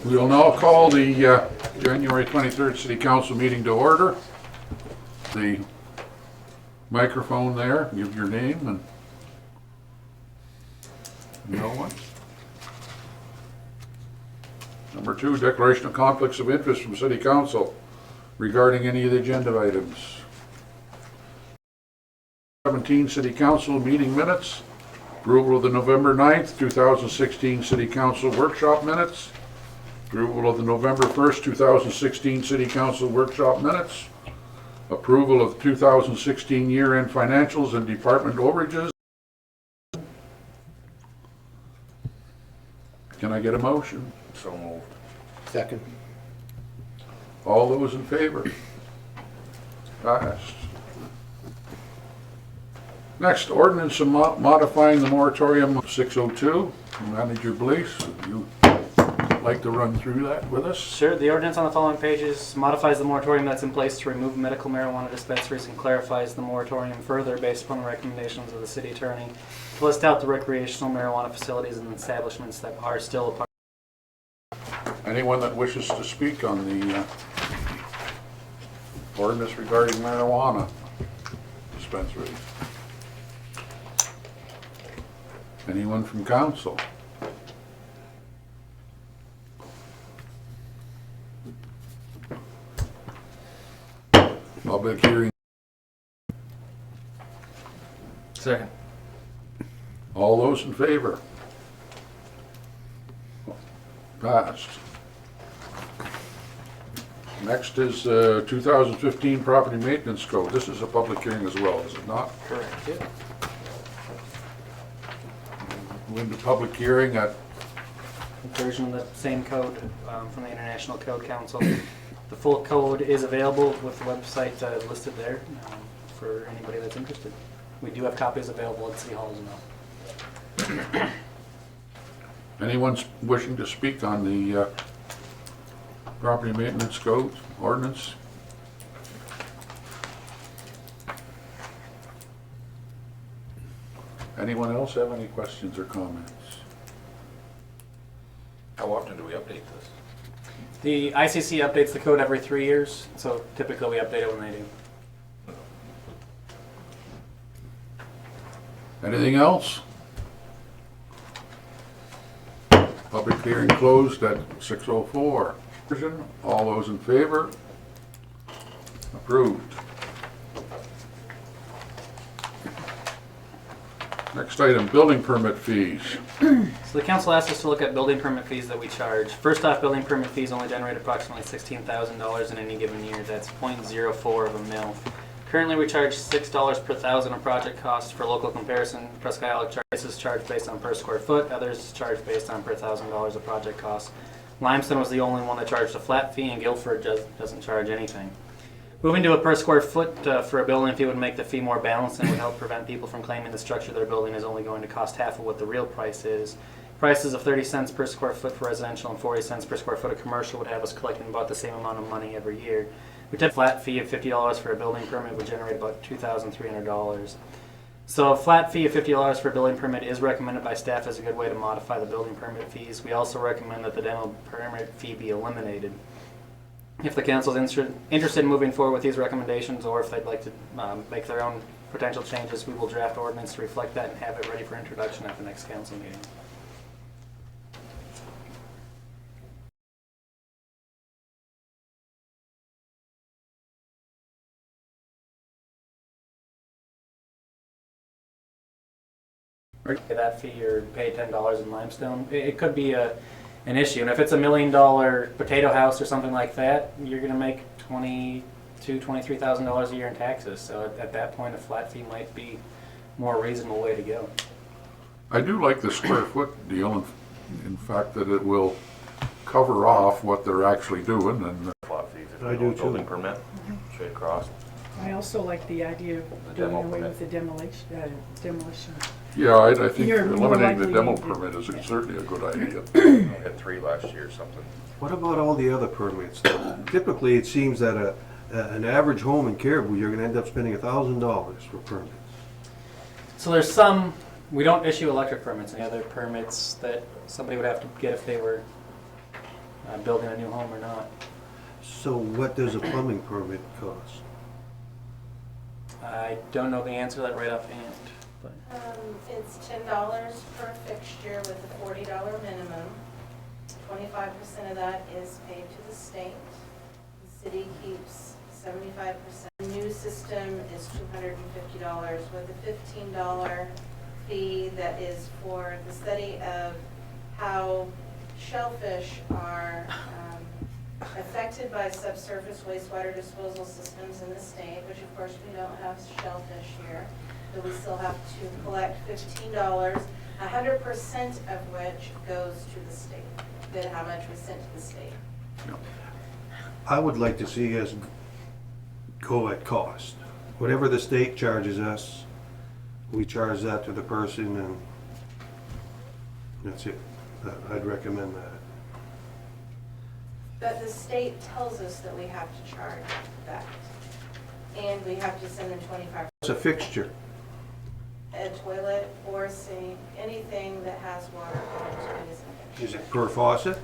We will now call the January 23rd City Council meeting to order. The microphone there, give your name and no one. Number 2, declaration of conflicts of interest from City Council regarding any of the agenda items. 17 City Council meeting minutes. Approval of the November 9th, 2016 City Council workshop minutes. Approval of the November 1st, 2016 City Council workshop minutes. Approval of 2016 year-end financials and department overages. Can I get a motion? So moved. Second. All those in favor? Passed. Next, ordinance modifying the moratorium of 602. Manager Blaise, would you like to run through that with us? Sure. The ordinance on the following pages modifies the moratorium that's in place to remove medical marijuana dispensaries and clarifies the moratorium further based upon the recommendations of the city attorney to list out the recreational marijuana facilities and establishments that are still a part. Anyone that wishes to speak on the ordinance regarding marijuana dispensaries? Anyone from council? Public hearing. Second. All those in favor? Passed. Next is 2015 Property Maintenance Code. This is a public hearing as well, is it not? Correct. Yeah. We're in the public hearing at, Version of the same code from the International Code Council. The full code is available with the website listed there for anybody that's interested. We do have copies available at City Hall as well. anyone wishing to speak on the Property Maintenance Code ordinance? Anyone else have any questions or comments? How often do we update this? The ICC updates the code every 3 years, so typically we update it when they do. Anything else? Public hearing closed at 6:04. All those in favor? Approved. Next item, building permit fees. So the council asked us to look at building permit fees that we charge. First off, building permit fees only generate approximately $16,000 in any given year. That's 0.04 of a mil. Currently, we charge $6 per thousand of project costs. For local comparison, Presque Isle is charged based on per square foot. Others charge based on per $1,000 of project costs. Limestone was the only one that charged a flat fee, and Guilford doesn't charge anything. Moving to a per square foot for a building fee would make the fee more balanced and would help prevent people from claiming the structure they're building is only going to cost half of what the real price is. Prices of 30 cents per square foot for residential and 40 cents per square foot of commercial would have us collecting about the same amount of money every year. We take a flat fee of $50 for a building permit would generate about $2,300. So a flat fee of $50 for a building permit is recommended by staff as a good way to modify the building permit fees. We also recommend that the demo permit fee be eliminated. If the council is interested in moving forward with these recommendations, or if they'd like to make their own potential changes, we will draft ordinance to reflect that and have it ready for introduction at the next council meeting. Right. Pay that fee or pay $10 in limestone. It could be an issue, and if it's $1 million potato house or something like that, you're going to make $23,000 a year in taxes. So at that point, a flat fee might be a more reasonable way to go. I do like the square foot deal, in fact that it will cover off what they're actually doing. And Flat fees if I you do don't too. building permit, straight across. I also like the idea of The doing demo away permit. with the demolition. yeah, I think You're more eliminating the likely demo to- permit is certainly a good idea. We had 3 last year or something. What about all the other permits? Typically, it seems that an average home in Caribou, you're gonna end up spending $1,000 for permits. So there's some, we don't issue electric permits, any other permits that somebody would have to get if they were building a new home or not. So what does a plumbing permit cost? I don't know the answer to that right offhand, but It's $10 per fixture with a $40 minimum. 25% of that is paid to the state. The city keeps 75%. The new system is $250 with a $15 fee that is for the study of how shellfish are affected by subsurface wastewater disposal systems in the state, which of course we don't have shellfish here, but we still have to collect $15, 100% of which goes to the state, that how much we sent to the state. I would like to see us go at cost. Whatever the state charges us, we charge that to the person, and that's it. I'd recommend that. But the state tells us that we have to charge that, and we have to send them 25%. It's a fixture. A toilet or sink, anything that has water in it is a fixture. Is it per faucet?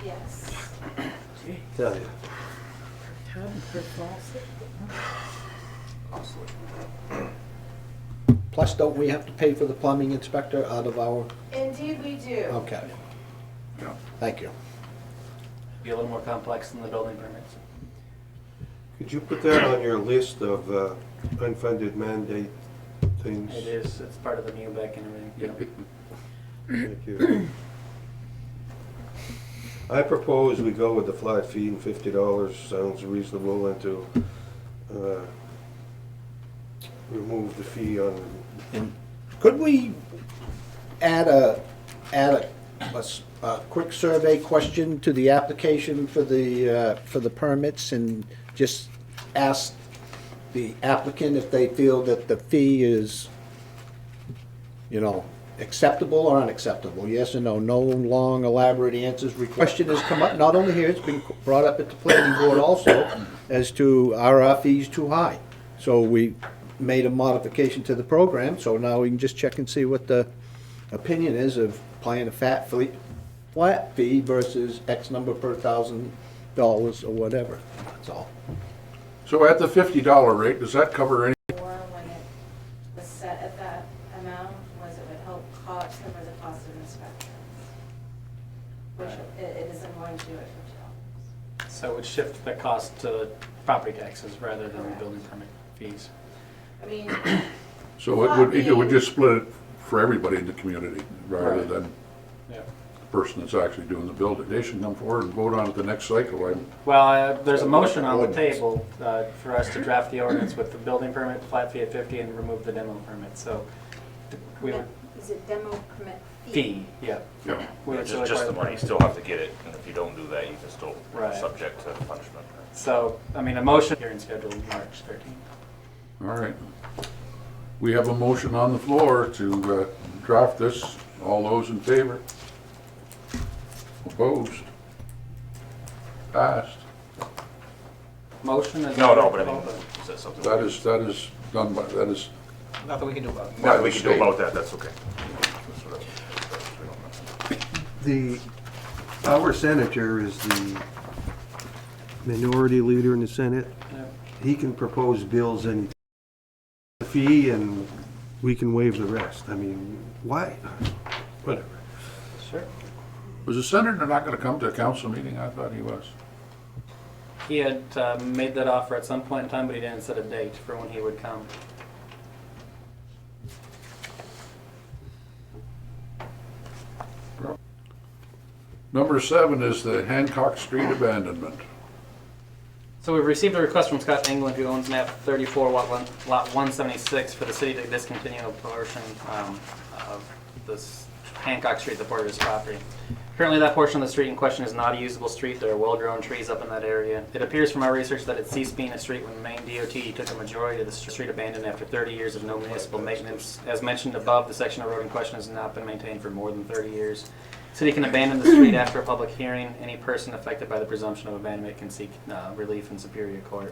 Yes. Tell you. Tub for faucet? Plus, don't we have to pay for the plumbing inspector out of our, Indeed, we do. okay, Yeah. thank you. be a little more complex than the building permits. Could you put that on your list of unfunded mandate things? It is, it's part of the MUBEC and everything. Thank you. I propose we go with the flat fee, and $50 sounds reasonable, and to remove the fee on, And could we add a quick survey question to the application for the permits and just ask the applicant if they feel that the fee is, acceptable or unacceptable? Yes or no? No long elaborate answers. Question has come up, not only here, it's been brought up at the planning board also, as to are our fees too high? So we made a modification to the program, so now we can just check and see what the opinion is of paying a flat fee versus X number per $1,000 or whatever. That's all. So at the $50 rate, does that cover any? Or when it was set at that amount, was it would help cover the cost of inspections, which it isn't going to do it for $50. So it would shift the cost to property taxes rather than building permit fees. I mean, So it would just split it for everybody in the community rather Right. than Yeah. the person that's actually doing the building. They should come forward and vote on it the next cycle. Well, there's a motion on the table for us to draft the ordinance with the building permit, flat fee at 50, and remove the demo permit. So we would, is it demo permit fee, yeah. Yeah. We would still Just the require- money, you still have to get it, and if you don't do that, you can still Right. subject to punishment. So, a motion hearing scheduled March 13th. All right. We have a motion on the floor to draft this. All those in favor? Opposed? Passed. Motion is. No, but I mean, is that something? That is done by, that is, Nothing we can do about it. Nothing we can do state. about that, that's okay. That's what we don't know. our senator is the minority leader in the Senate. Yeah. He can propose bills and fee, and we can waive the rest. I mean, why? Whatever. Sure. was the senator not going to come to a council meeting? I thought he was. He had made that offer at some point in time, but he didn't set a date for when he would come. Number 7 is the Hancock Street abandonment. So we've received a request from Scott England, who owns map 34, lot 176, for the city to discontinue a portion of this Hancock Street, the border of his property. Currently, that portion of the street in question is not a usable street. There are well-grown trees up in that area. It appears from our research that it ceased being a street when Maine DOT took a majority of the street abandoned after 30 years of no municipal maintenance. As mentioned above, the section of road in question has not been maintained for more than 30 years. City can abandon the street after a public hearing. Any person affected by the presumption of abandonment can seek relief in Superior Court.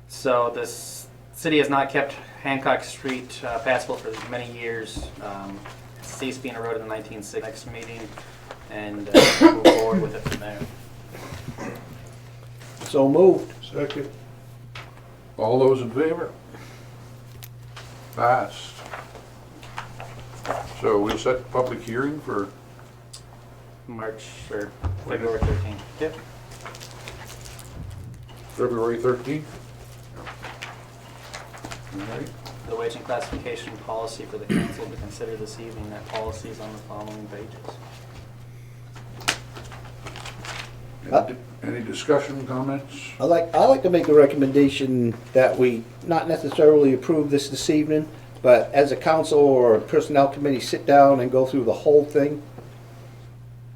So this city has not kept Hancock Street passable for many years. It ceased being a road in the 1960s. Next meeting, and move forward with it from there. So moved. Second. All those in favor? Passed. So we'll set the public hearing for, March or February 13th. Yep. February 13th? All right. The wage and classification policy for the council to consider this evening. That policy is on the following pages. Any discussion, comments? I'd like to make a recommendation that we not necessarily approve this evening, but as a council or a personnel committee, sit down and go through the whole thing.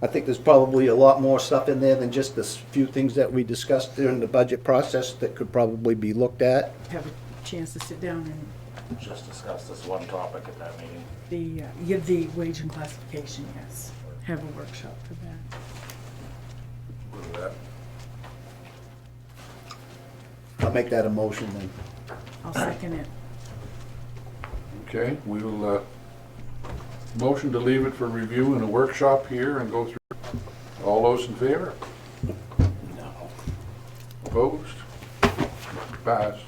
I think there's probably a lot more stuff in there than just the few things that we discussed during the budget process that could probably be looked at. Have a chance to sit down and Just discuss this one topic at that meeting. give the wage and classification, yes. Have a workshop for that. Good with that. I'll make that a motion then. I'll second it. Okay, we'll, motion to leave it for review in a workshop here and go through. All those in favor? No. Opposed? Passed.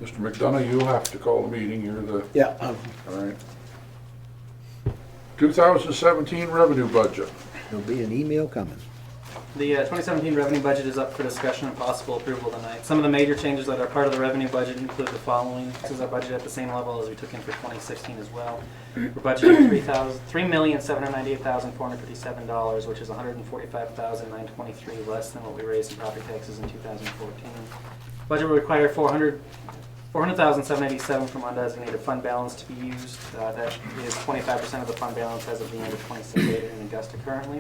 Mr. McDonough, you'll have to call the meeting, you're the, Yeah, all right. 2017 revenue budget. there'll be an email coming. The 2017 revenue budget is up for discussion and possible approval tonight. Some of the major changes that are part of the revenue budget include the following. This is our budget at the same level as we took in for 2016 as well. We're budgeting $3,798,457, which is $145,923 less than what we raised in property taxes in 2014. Budget will require $400,787 from undesignated fund balance to be used. That is 25% of the fund balance as of the end of 2016 in Augusta currently.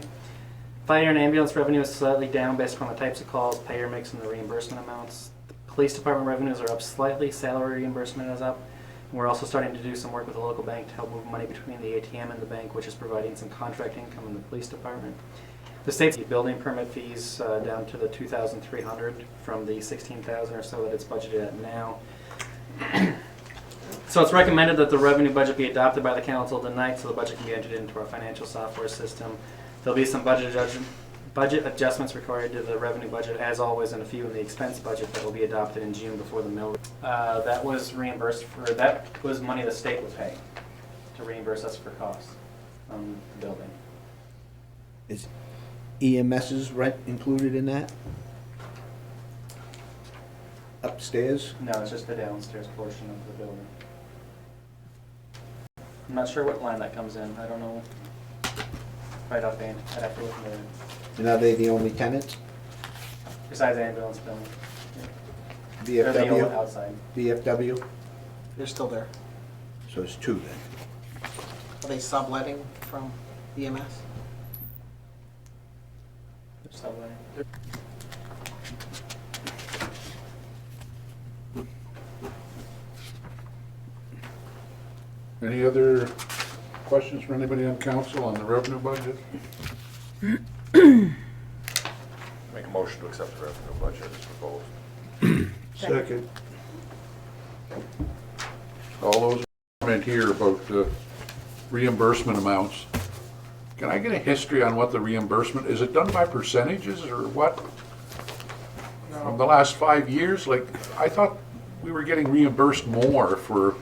Fire and ambulance revenue is slightly down based upon the types of calls, payer mix, and the reimbursement amounts. The police department revenues are up slightly, salary reimbursement is up. And we're also starting to do some work with the local bank to help move money between the ATM and the bank, which is providing some contract income in the police department. The state's building permit fees down to the $2,300 from the $16,000 or so that it's budgeted at now. So it's recommended that the revenue budget be adopted by the council tonight so the budget can be entered into our financial software system. There'll be some budget adjustments required to the revenue budget, as always, and a few in the expense budget that will be adopted in June before the mill. That was reimbursed for, that was money the state would pay to reimburse us for costs on the building. Is EMS's rent included in that? Upstairs? No, it's just the downstairs portion of the building. I'm not sure what line that comes in. I don't know. Right offhand. I'd have to look at it. And are they the only tenants? Besides the ambulance building. They're the old VFW? outside. VFW? They're still there. So it's two then. Are they subletting from EMS? They're subway. Any other questions from anybody on council on the revenue budget? Make a motion to accept the revenue budget as proposed. Second. All those comment here about the reimbursement amounts. Can I get a history on what the reimbursement, is it done by percentages or what? From the last 5 years, like, I thought we were getting reimbursed more from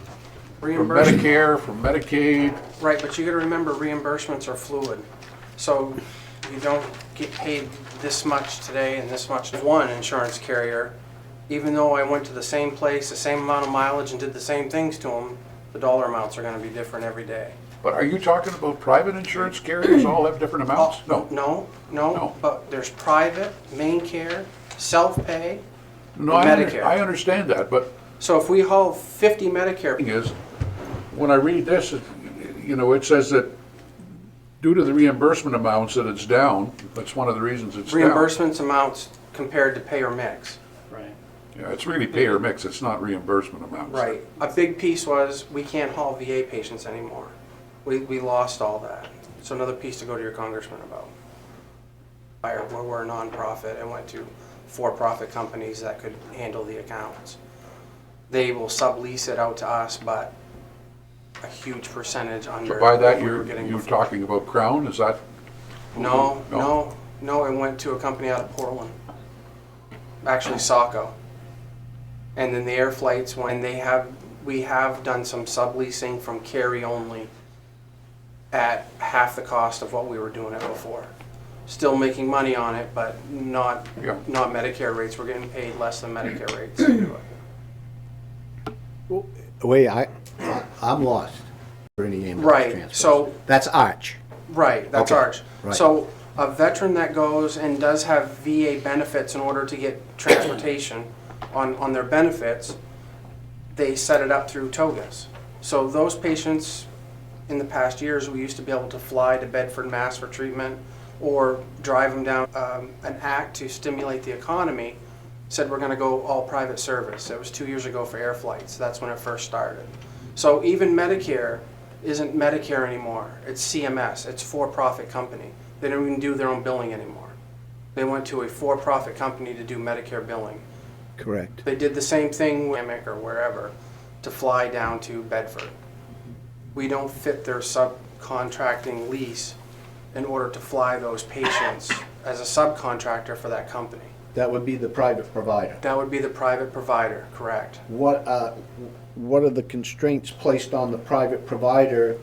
Reimbursement, Medicare, from Medicaid. right, but you gotta remember reimbursements are fluid. So you don't get paid this much today and this much. One insurance carrier, even though I went to the same place, the same amount of mileage and did the same things to them, the dollar amounts are gonna be different every day. But are you talking about private insurance carriers all have different amounts? No. No, No. no, but there's private, main care, self-pay, No, Medicare. I understand that, but So if we haul 50 Medicare, thing is, when I read this, you know, it says that due to the reimbursement amounts that it's down, that's one of the reasons it's down. reimbursements amounts compared to pay or mix. Right. Yeah, it's really pay or mix, it's not reimbursement amounts. Right. A big piece was, we can't haul VA patients anymore. We lost all that. So another piece to go to your congressman about. We're a nonprofit and went to for-profit companies that could handle the accounts. They will sublease it out to us, but a huge percentage under. So by that, what we were you're getting you're before. talking about Crown, is that? No, No. no. No, it went to a company out of Portland. Actually, Saco. And then the air flights, when we have done some subleasing from carry only at half the cost of what we were doing it before. Still making money on it, but not Medicare rates. We're getting paid less than Medicare rates to do it. Wait, I'm lost for any ambulance Right, transfers. so- That's Arch. Right, that's Okay, ours. right. So a veteran that goes and does have VA benefits in order to get transportation on their benefits, they set it up through togas. So those patients, in the past years, we used to be able to fly to Bedford, Mass for treatment or drive them down. An act to stimulate the economy said we're going to go all private service. It was 2 years ago for air flights. That's when it first started. So even Medicare isn't Medicare anymore. It's CMS. It's for-profit company. They don't even do their own billing anymore. They went to a for-profit company to do Medicare billing. Correct. They did the same thing with Hancock or wherever to fly down to Bedford. We don't fit their subcontracting lease in order to fly those patients as a subcontractor for that company. That would be the private provider. That would be the private provider, correct? What are the constraints placed on the private provider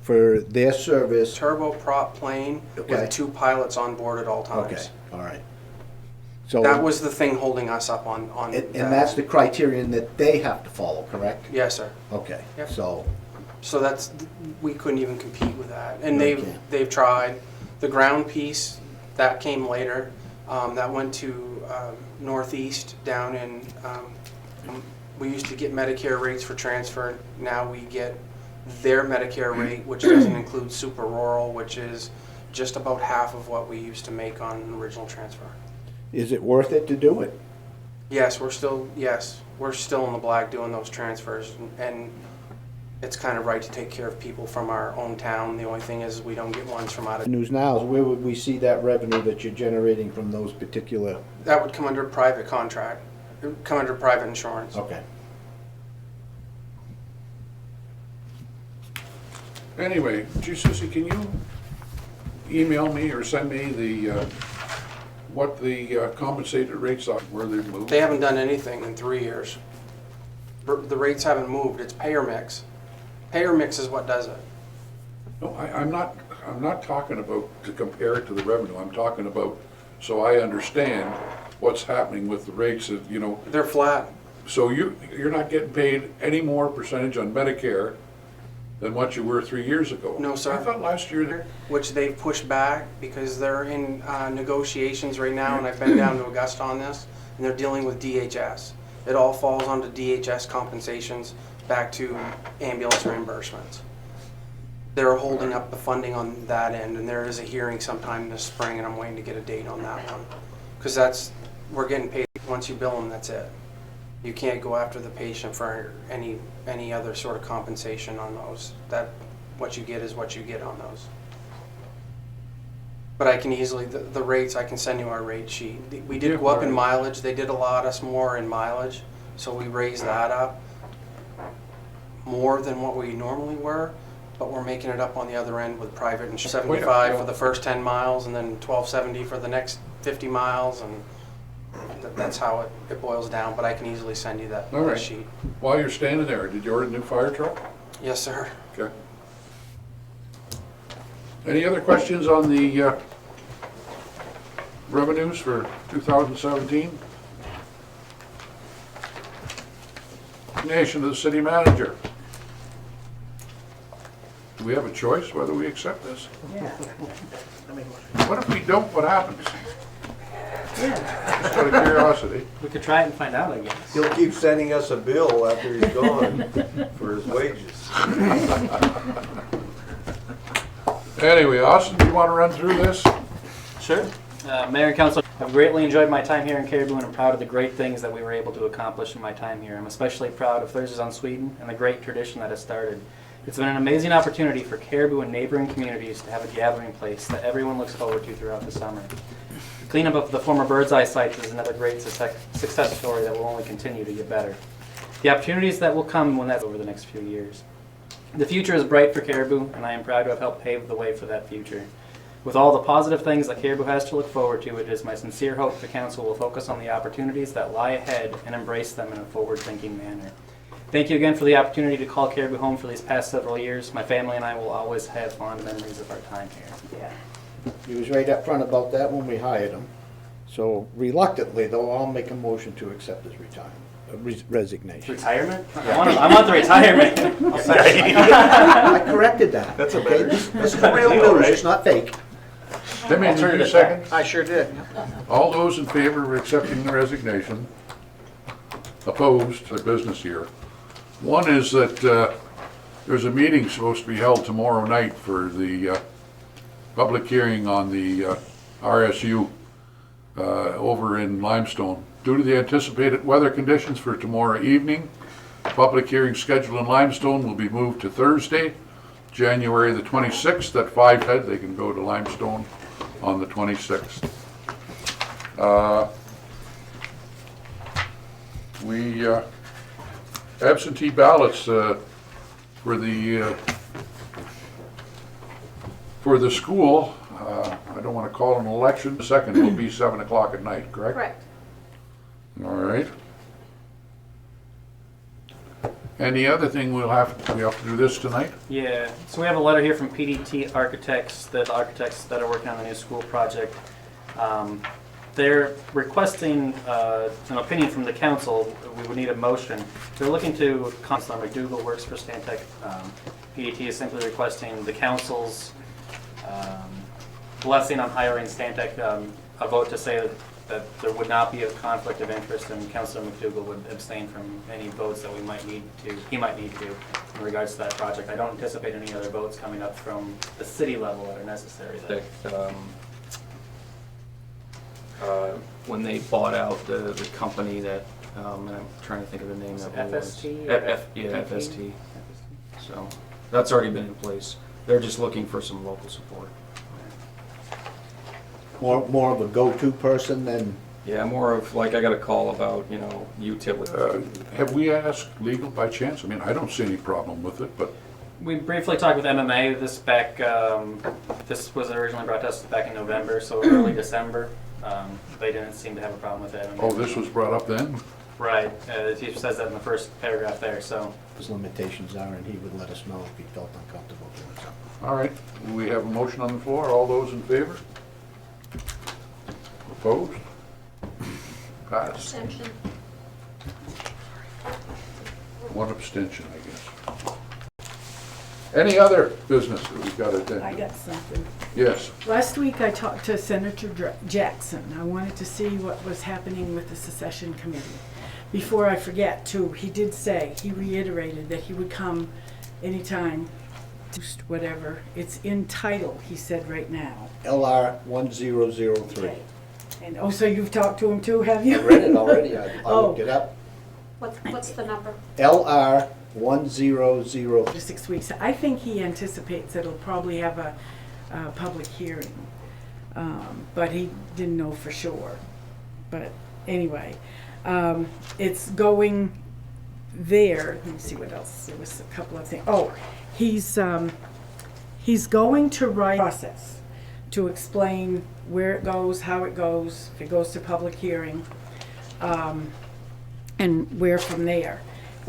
for their service? Turboprop plane Okay. with 2 pilots on board at all Okay, times. all right. So That was the thing holding us up on and that. that's the criterion that they have to follow, correct? Yes, sir. Okay, Yep. so So that's, we couldn't even compete with that. And Okay. they've tried. The ground piece, that came later. That went to Northeast down in, we used to get Medicare rates for transfer. Now we get their Medicare rate, which doesn't include super rural, which is just about half of what we used to make on an original transfer. is it worth it to do it? Yes, we're still in the black doing those transfers, and it's kind of right to take care of people from our own town. The only thing is we don't get ones from out of, News now is where would we see that revenue that you're generating from those particular? that would come under private contract, it would come under private insurance. Okay. Anyway, gee, Sissy, can you email me or send me the, what the compensated rates are, where they've moved? They haven't done anything in 3 years. The rates haven't moved, it's payer mix. Payer mix is what does it. No, I'm not talking about to compare it to the revenue. I'm talking about, so I understand what's happening with the rates that, you know. They're flat. So you're not getting paid any more percentage on Medicare than what you were 3 years ago? No, sir. I thought last year, Which they've pushed back because they're in negotiations right now, and I've been down to Augusta on this, and they're dealing with DHS. It all falls onto DHS compensations back to ambulance reimbursements. They're holding up the funding on that end, and there is a hearing sometime this spring, and I'm waiting to get a date on that one. Because we're getting paid, once you bill them, that's it. You can't go after the patient for any other sort of compensation on those. What you get is what you get on those. But I can easily, the rates, I can send you our rate sheet. We did go up in mileage, they did allot us more in mileage, so we raised that up more than what we normally were, but we're making it up on the other end with private insurance. 75 for the first 10 miles, and then $12.70 for the next 50 miles, and that's how it boils down, but I can easily send you that All right. sheet. while you're standing there, did you order a new fire truck? Yes, sir. Okay. Any other questions on the revenues for 2017? Nation of the city manager. Do we have a choice whether we accept this? Yeah, What if we don't, what happens? yeah. Just out of curiosity. We could try it and find out, I guess. He'll keep sending us a bill after he's gone for his wages. Anyway, Austin, do you want to run through this? Sure. Mayor and Council, I've greatly enjoyed my time here in Caribou, and I'm proud of the great things that we were able to accomplish in my time here. I'm especially proud of Thursdays on Sweden and the great tradition that has started. It's been an amazing opportunity for Caribou and neighboring communities to have a gathering place that everyone looks forward to throughout the summer. The cleanup of the former Bird's Eye sites is another great success story that will only continue to get better. The opportunities that will come when that's over the next few years. The future is bright for Caribou, and I am proud to have helped pave the way for that future. With all the positive things that Caribou has to look forward to, it is my sincere hope the council will focus on the opportunities that lie ahead and embrace them in a forward-thinking manner. Thank you again for the opportunity to call Caribou home for these past several years. My family and I will always have fond memories of our time here. Yeah. He was right up front about that when we hired him. So reluctantly, though, I'll make a motion to accept his resignation. Retirement? I want the retirement. I corrected that. That's a okay? better- This is real news, it's not fake. Tim, did you second? I sure did. All those in favor of accepting the resignation? Opposed to business here? One is that there's a meeting supposed to be held tomorrow night for the public hearing on the RSU over in Limestone. Due to the anticipated weather conditions for tomorrow evening, the public hearing scheduled in Limestone will be moved to Thursday, January the 26th at 5:00. They can go to Limestone on the 26th. Absentee ballots for the school, I don't want to call it an election, the second will be 7 o'clock at night, correct? Correct. All right. And the other thing we have to do this tonight? Yeah, so we have a letter here from PDT Architects, the architects that are working on the new school project. They're requesting an opinion from the council. We would need a motion. They're looking to, Councilor McDougall works for Stantec. PDT is simply requesting the council's blessing on hiring Stantec, a vote to say that there would not be a conflict of interest, and Councilor McDougall would abstain from any votes that he might need to in regards to that project. I don't anticipate any other votes coming up from the city level that are necessary. When they bought out the company that, and I'm trying to think of the name of it was. FST? Yeah, FST. So that's already been in place. They're just looking for some local support. More of a go-to person than, Yeah, more of like I got a call about, utility. Have we asked legal by chance? I mean, I don't see any problem with it, but We briefly talked with MMA this back, this was originally brought to us back in November, so early December. They didn't seem to have a problem with it. oh, this was brought up then? Right, he says that in the first paragraph there, so. his limitations are, and he would let us know if he felt uncomfortable doing something. All right, we have a motion on the floor. All those in favor? Opposed? Passed. Abstention. One abstention, I guess. Any other business that we've got to attend I to? got something. Yes. Last week I talked to Senator Jackson. I wanted to see what was happening with the secession committee. Before I forget, too, he did say, he reiterated that he would come anytime, whatever. It's entitled, he said right now. LR 1003. Okay. And, so you've talked to him too, have you? I read it already, I looked Oh. it up. What's the number? LR 1003. 6 weeks. I think he anticipates that it'll probably have a public hearing, but he didn't know for sure. But anyway, it's going there. Let me see what else. There was a couple of things. Oh, he's going to write a process to explain where it goes, how it goes, if it goes to public hearing, and where from there.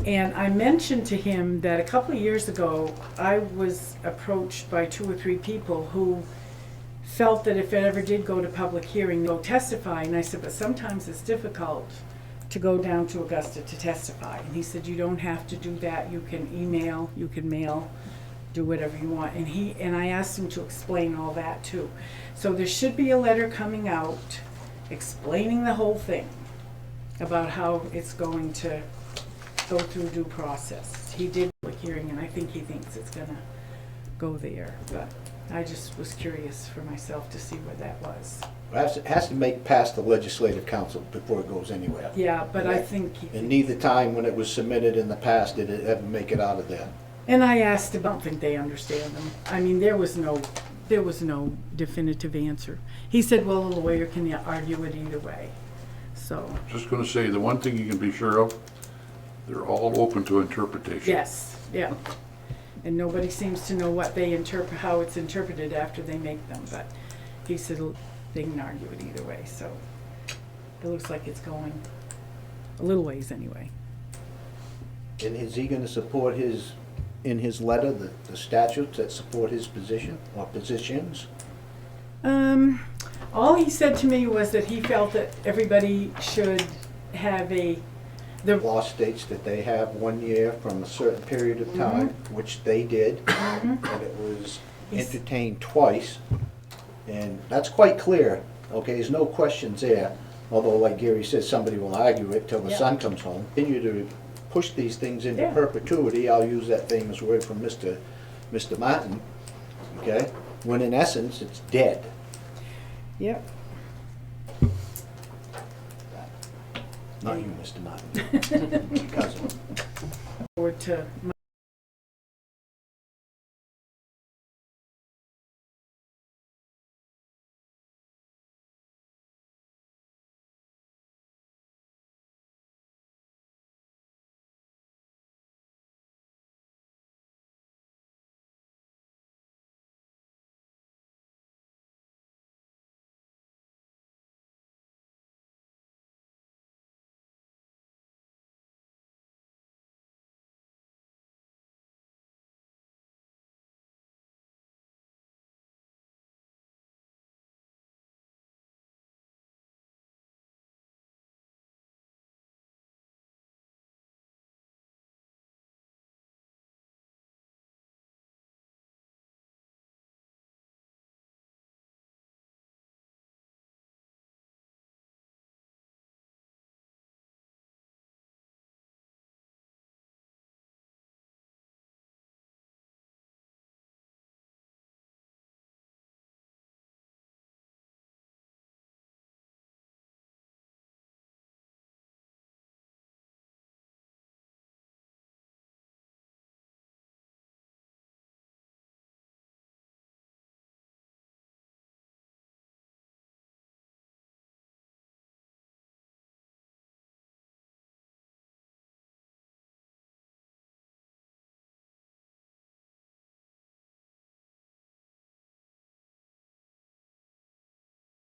And I mentioned to him that a couple of years ago, I was approached by 2 or 3 people who felt that if it ever did go to public hearing, go testify. And I said, but sometimes it's difficult to go down to Augusta to testify. And he said, you don't have to do that. You can email, you can mail, do whatever you want. And I asked him to explain all that too. So there should be a letter coming out explaining the whole thing about how it's going to go through due process. He did a hearing, and I think he thinks it's gonna go there, but I just was curious for myself to see where that was. It has to make past the legislative council before it goes anywhere. Yeah, but I think he And neither time when it was submitted in the past did it ever make it out of there. and I asked him, I don't think they understand them. I mean, there was no definitive answer. He said, well, a lawyer can argue it either way, so. Just going to say, the one thing you can be sure of, they're all open to interpretation. Yes, yeah. And nobody seems to know what they interpret, how it's interpreted after they make them, but he said they can argue it either way, so it looks like it's going a little ways anyway. And is he gonna support his, in his letter, the statutes that support his position or positions? All he said to me was that he felt that everybody should have the Law states that they have 1 year from a certain period of time, which they did, and it was entertained twice. And that's quite clear, okay, there's no questions there. Although, like Gary says, somebody will argue it till the Yeah. sun comes home. Continue to push these things into Yeah. perpetuity, I'll use that famous word from Mr. Martin, okay? When in essence, it's dead. Yep. Not you, Mr. Martin. Your cousin. Forward to